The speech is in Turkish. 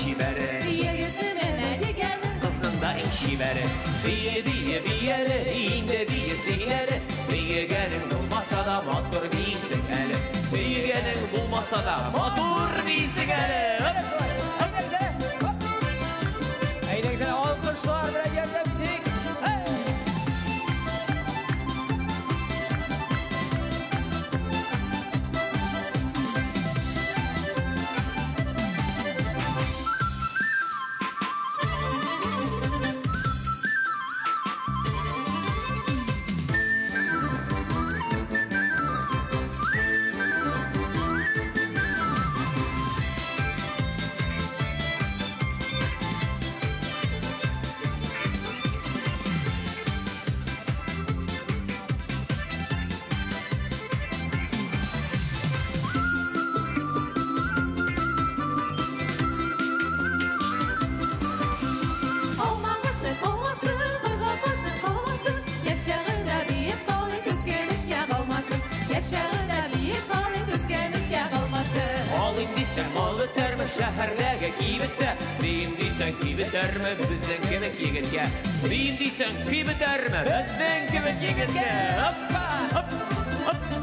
şibere Yigitime deganim Kızın da şibere Biye biye biyere İğinde biyesileri Biyegenin bulmasa da motor bilsin hele Biyegenin bulmasa da motor bilsin hele Aynekten alkışlar bir yerde bitik. Olmağışı olmasın, kırgıpızın olmasın. Yaşağında büyük kalın kökkemiş ya kalmasın. Yaşağında büyük kalın kökkemiş ya kalmasın. Olayım deysen malı termi şehirlere kibitler Deyim deysen kibitler mi bizden kibit yigitge Deyim deysen kibitler mi bizden kibit yigitge Hoppa hop hop